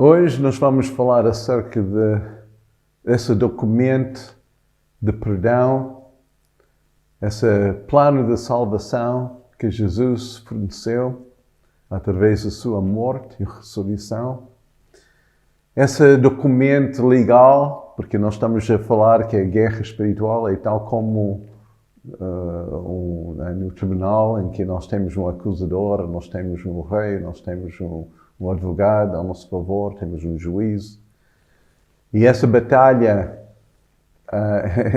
Hoje nós vamos falar acerca desse documento de perdão, esse plano de salvação que Jesus forneceu através da sua morte e ressurreição. Esse documento legal, porque nós estamos a falar que a guerra espiritual é tal como no tribunal em que nós temos um acusador, nós temos um rei, nós temos um advogado ao nosso favor, temos um juiz. E essa batalha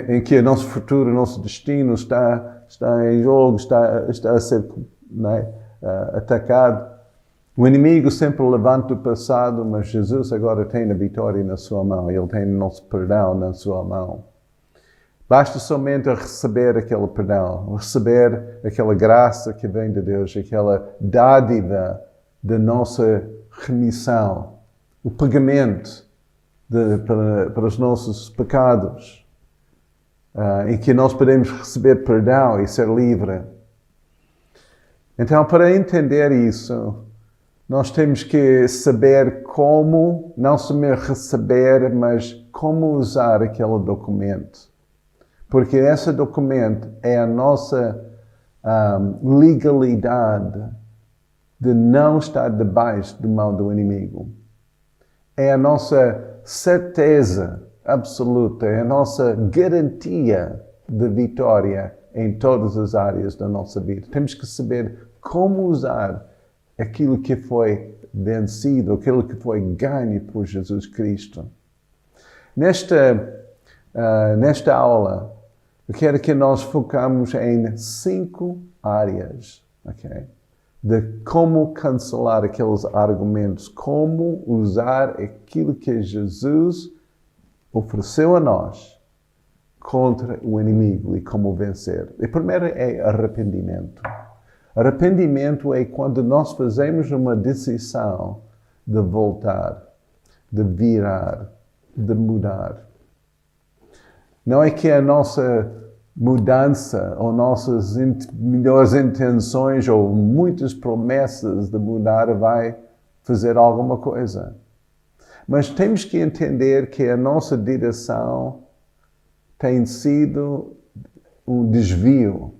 em que o nosso futuro, o nosso destino está em jogo, está a ser atacado. O inimigo sempre levanta o passado, mas Jesus agora tem a vitória na sua mão. Ele tem o nosso perdão na sua mão. Basta somente receber aquele perdão, receber aquela graça que vem de Deus, aquela dádiva da nossa remissão, o pagamento para os nossos pecados, em que nós podemos receber perdão e ser livre. Então, para entender isso, nós temos que saber como, não somente receber, mas como usar aquele documento. Porque esse documento é a nossa legalidade de não estar debaixo da mão do inimigo. É a nossa certeza absoluta, é a nossa garantia de vitória em todas as áreas da nossa vida. Temos que saber como usar aquilo que foi vencido, aquilo que foi ganho por Jesus Cristo. Nesta aula, eu quero que nós focamos em 5 áreas, ok? De como cancelar aqueles argumentos, como usar aquilo que Jesus ofereceu a nós contra o inimigo e como vencer. E primeiro é arrependimento. Arrependimento é quando nós fazemos uma decisão de voltar, de virar, de mudar. Não é que a nossa mudança ou nossas melhores intenções ou muitas promessas de mudar vai fazer alguma coisa. Mas temos que entender que a nossa direção tem sido um desvio.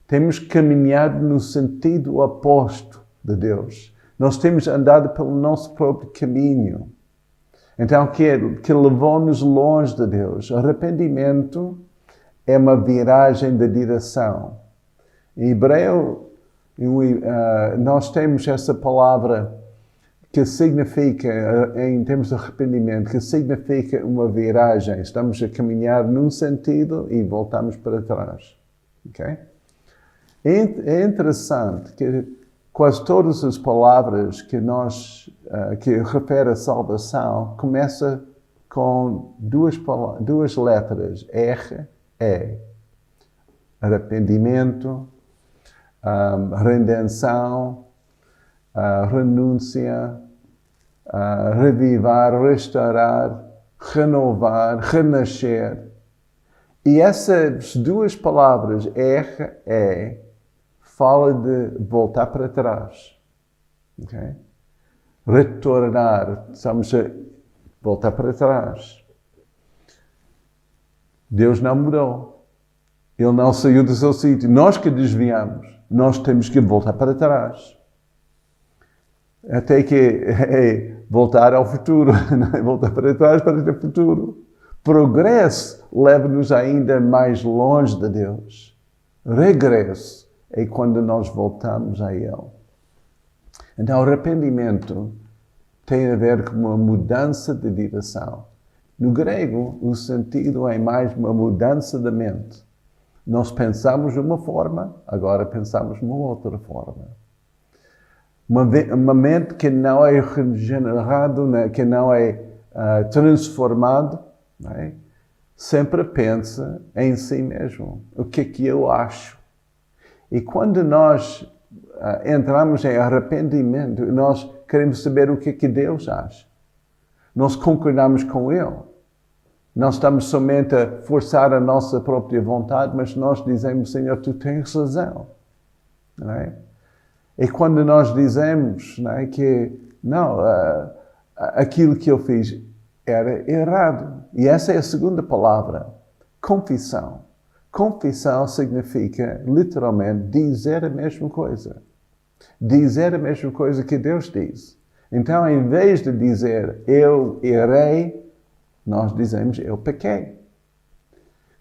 Temos caminhado no sentido oposto de Deus. Nós temos andado pelo nosso próprio caminho. Então, que levou-nos longe de Deus. Arrependimento é uma viragem de direção. Em hebreu, nós temos essa palavra que significa, em termos de arrependimento, que significa uma viragem. Estamos a caminhar num sentido e voltamos para trás. Okay? É interessante que quase todas as palavras que refere a salvação começa com duas letras, R, E. Arrependimento, redenção, renúncia, revivar, restaurar, renovar, renascer. E essas duas palavras, R, E, fala de voltar para trás. Okay? Retornar, estamos a voltar para trás. Deus não mudou. Ele não saiu do seu sítio. Nós que desviamos, nós temos que voltar para trás. Até que voltar ao futuro, voltar para trás para ter futuro. Progresso leva-nos ainda mais longe de Deus. Regresso é quando nós voltamos a Ele. Então, arrependimento tem a ver com uma mudança de direção. No grego, o sentido é mais uma mudança da mente. Nós pensamos de uma forma, agora pensamos de uma outra forma. Uma mente que não é regenerado, que não é transformado, não é? Sempre pensa em si mesmo. O que é que eu acho? E quando nós entramos em arrependimento, nós queremos saber o que é que Deus acha. Nós concordamos com Ele. Não estamos somente a forçar a nossa própria vontade, mas nós dizemos, Senhor, Tu tens razão. Não é? E quando nós dizemos, não é, que não, aquilo que eu fiz era errado. E essa é a segunda palavra, confissão. Confissão significa, literalmente, dizer a mesma coisa. Dizer a mesma coisa que Deus diz. Então, em vez de dizer, eu errei, nós dizemos, eu pequei.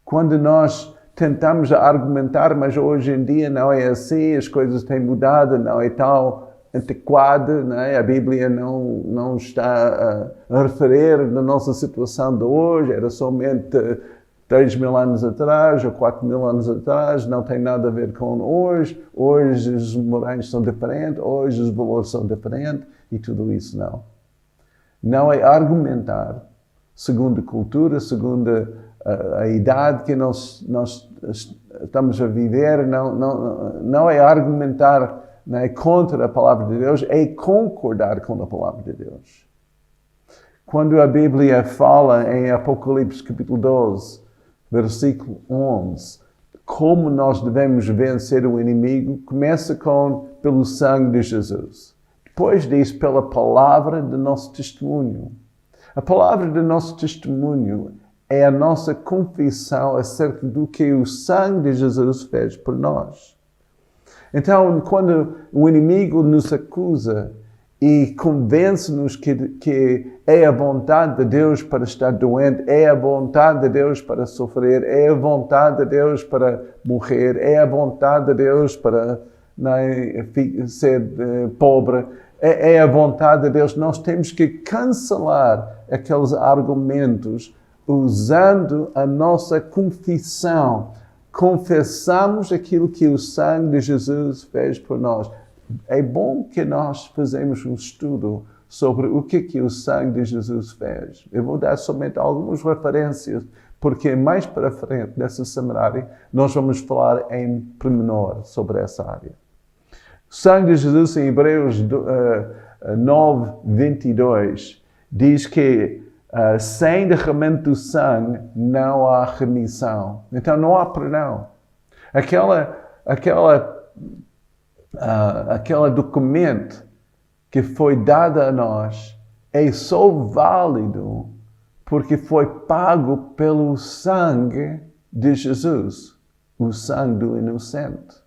Quando nós tentamos argumentar, mas hoje em dia não é assim, as coisas têm mudado, não é tão antiquada, não é? A Bíblia não está a referir na nossa situação de hoje, era somente 3.000 anos atrás ou 4.000 anos atrás, não tem nada a ver com hoje. Hoje os morais são diferentes, hoje os valores são diferentes e tudo isso não. Não é argumentar segundo a cultura, segundo a idade que nós estamos a viver, não é argumentar, não é, contra a palavra de Deus, é concordar com a palavra de Deus. Quando a Bíblia fala em Apocalipse capítulo 12, versículo 11, como nós devemos vencer o inimigo, começa pelo sangue de Jesus. Depois diz pela palavra do nosso testemunho. A palavra do nosso testemunho é a nossa confissão acerca do que o sangue de Jesus fez por nós. Então, quando o inimigo nos acusa e convence-nos que é a vontade de Deus para estar doente, é a vontade de Deus para sofrer, é a vontade de Deus para morrer, é a vontade de Deus para ser pobre, é a vontade de Deus, nós temos que cancelar aqueles argumentos usando a nossa confissão. Confessamos aquilo que o sangue de Jesus fez por nós. É bom que nós fazemos um estudo sobre o que o sangue de Jesus fez. Eu vou dar somente algumas referências, porque mais para frente, nessa seminário, nós vamos falar em pormenor sobre essa área. O sangue de Jesus, em Hebreus 9, 22, diz que sem derramamento do sangue não há remissão. Então não há perdão. Aquele documento que foi dado a nós é só válido porque foi pago pelo sangue de Jesus, o sangue do inocente.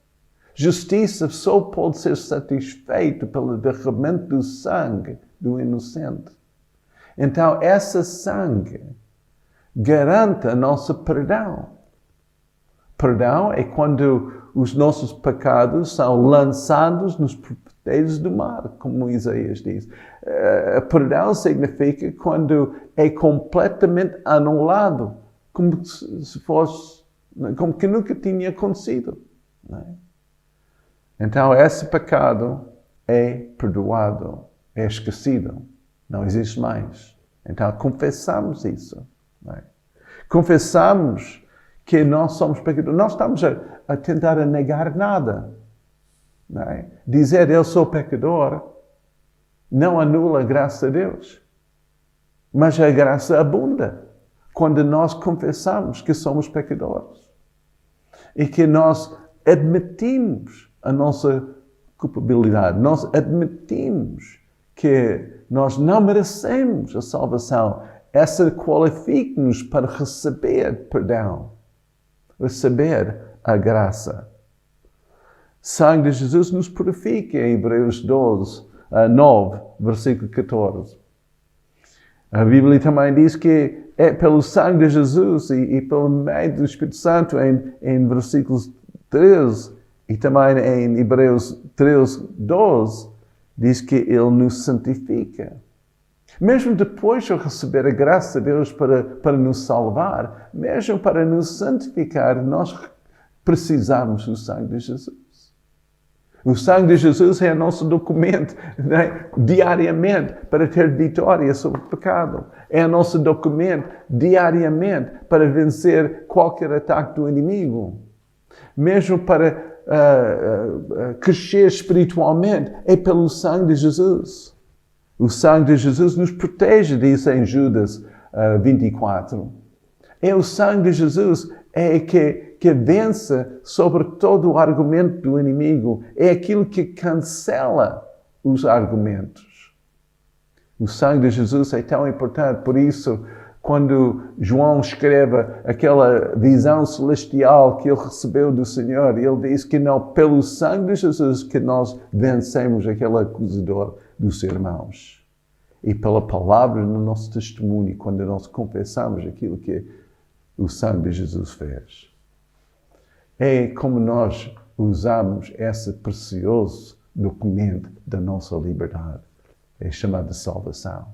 Justiça só pode ser satisfeita pelo derramamento do sangue do inocente. Então, esse sangue garante a nossa perdão. Perdão é quando os nossos pecados são lançados nos profundezas do mar, como Isaías diz. Perdão significa quando é completamente anulado, como se fosse, como que nunca tinha acontecido. Não é? Então, esse pecado é perdoado, é esquecido. Não existe mais. Então, confessamos isso. Não é? Confessamos que nós somos pecadores. Nós estamos a tentar negar nada. Não é? Dizer eu sou pecador não anula a graça de Deus. Mas a graça abunda quando nós confessamos que somos pecadores. E que nós admitimos a nossa culpabilidade. Nós admitimos que nós não merecemos a salvação. Essa qualifica-nos para receber perdão, receber a graça. O sangue de Jesus nos purifica, em Hebreus 9, versículo 14. A Bíblia também diz que é pelo sangue de Jesus e pelo meio do Espírito Santo, em versículos 13, e também em Hebreus 13, 12, diz que Ele nos santifica. Mesmo depois de receber a graça de Deus para nos salvar, mesmo para nos santificar, nós precisamos do sangue de Jesus. O sangue de Jesus é o nosso documento, né? Diariamente para ter vitória sobre o pecado. É o nosso documento diariamente para vencer qualquer ataque do inimigo. Mesmo para crescer espiritualmente, é pelo sangue de Jesus. O sangue de Jesus nos protege, diz em Judas 24. É o sangue de Jesus que vence sobre todo o argumento do inimigo. É aquilo que cancela os argumentos. O sangue de Jesus é tão importante, por isso, quando João escreve aquela visão celestial que ele recebeu do Senhor, ele diz que não, pelo sangue de Jesus que nós vencemos aquele acusador dos irmãos. E pela palavra no nosso testemunho, quando nós confessamos aquilo que o sangue de Jesus fez. É como nós usamos esse precioso documento da nossa liberdade. É chamado salvação.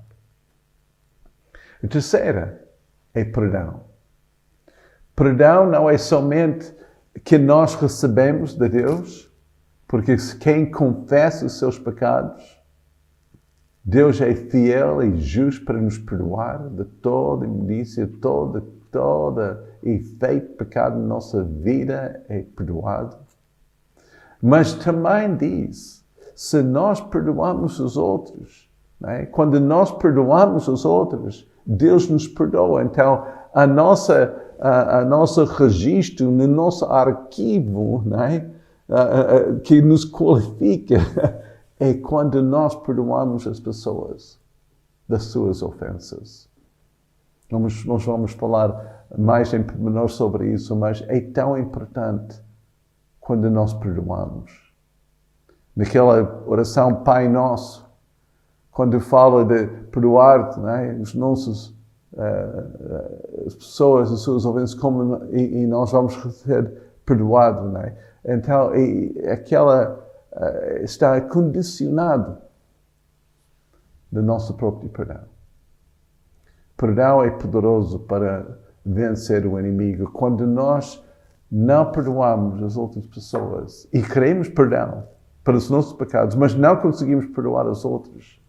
A terceira é perdão. Perdão não é somente que nós recebemos de Deus, porque quem confessa os seus pecados, Deus é fiel e justo para nos perdoar de toda imundícia, todo efeito de pecado na nossa vida é perdoado. Mas também diz, se nós perdoamos os outros, né? Quando nós perdoamos os outros, Deus nos perdoa. Então, a nosso registro, no nosso arquivo, né? Que nos qualifica, é quando nós perdoamos as pessoas das suas ofensas. Nós vamos falar mais em pormenor sobre isso, mas é tão importante quando nós perdoamos. Naquela oração Pai Nosso, quando fala de perdoar, né, as nossas as pessoas, as suas ofensas, e nós vamos ser perdoados. Né? Então, está condicionado do nosso próprio perdão. Perdão é poderoso para vencer o inimigo. Quando nós não perdoamos as outras pessoas e queremos perdão para os nossos pecados, mas não conseguimos perdoar os outros,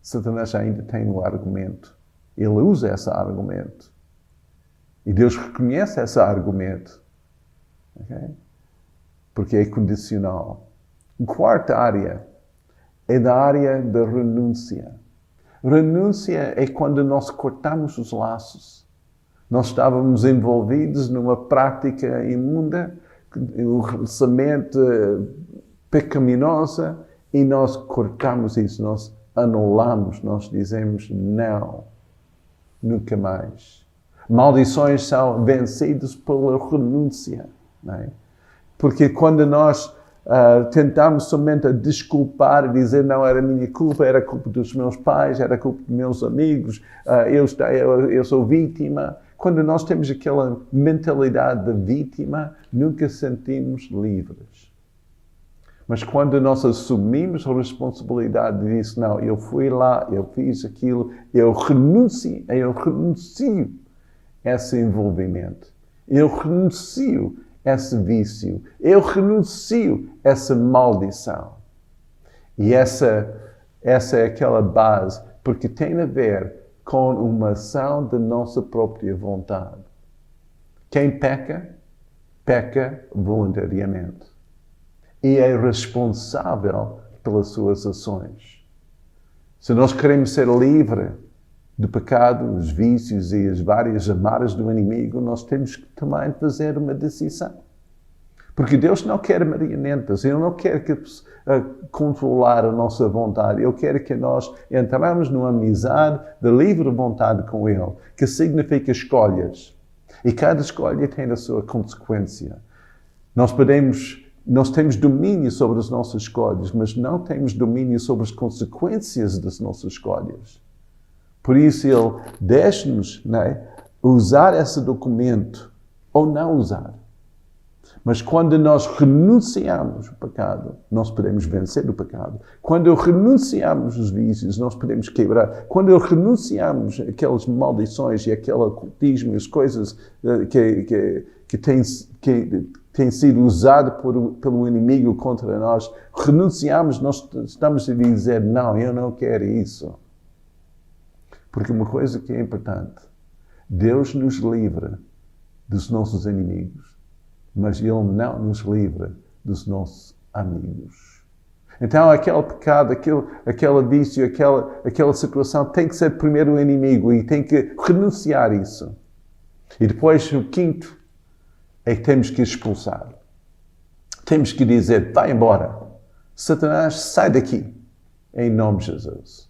Satanás ainda tem um argumento. Ele usa esse argumento. E Deus reconhece esse argumento. Okay? Porque é condicional. A quarta área é da área da renúncia. Renúncia é quando nós cortamos os laços. Nós estávamos envolvidos numa prática imunda, um relacionamento pecaminosa, e nós cortamos isso, nós anulamos, nós dizemos não, nunca mais. Maldições são vencidas pela renúncia. Não é? Porque quando nós tentamos somente a desculpar e dizer não era minha culpa, era culpa dos meus pais, era culpa dos meus amigos, eu sou vítima. Quando nós temos aquela mentalidade de vítima, nunca sentimos livres. Mas quando nós assumimos a responsabilidade disso, não, eu fui lá, eu fiz aquilo, eu renuncio a esse envolvimento. Eu renuncio a esse vício. Eu renuncio a essa maldição. E essa é aquela base, porque tem a ver com uma ação da nossa própria vontade. Quem peca, peca voluntariamente. E é responsável pelas suas ações. Se nós queremos ser livres do pecado, os vícios e as várias amarras do inimigo, nós temos que também fazer uma decisão. Porque Deus não quer marionetas, Ele não quer controlar a nossa vontade. Ele quer que nós entramos numa amizade de livre vontade com Ele, que significa escolhas. E cada escolha tem a sua consequência. Nós temos domínio sobre as nossas escolhas, mas não temos domínio sobre as consequências das nossas escolhas. Por isso, Ele deixa-nos, né, usar esse documento ou não usar. Mas quando nós renunciamos ao pecado, nós podemos vencer o pecado. Quando renunciamos os vícios, nós podemos quebrar. Quando renunciamos aquelas maldições e aquele ocultismo, as coisas que têm sido usadas pelo inimigo contra nós, renunciamos, nós estamos a dizer, não, eu não quero isso. Porque uma coisa que é importante, Deus nos livra dos nossos inimigos, mas Ele não nos livra dos nossos amigos. Então, aquele pecado, aquele vício, aquela situação tem que ser primeiro o inimigo e tem que renunciar a isso. E depois, o quinto, é que temos que expulsar. Temos que dizer, vai embora. Satanás, sai daqui. Em nome de Jesus.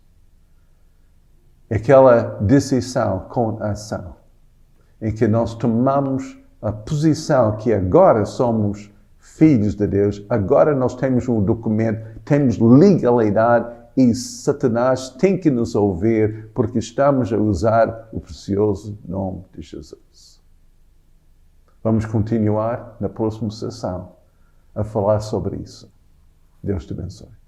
aquela decisão com ação, em que nós tomamos a posição que agora somos filhos de Deus, agora nós temos um documento, temos legalidade e Satanás tem que nos ouvir porque estamos a usar o precioso nome de Jesus. Vamos continuar na próxima sessão a falar sobre isso. Deus te abençoe.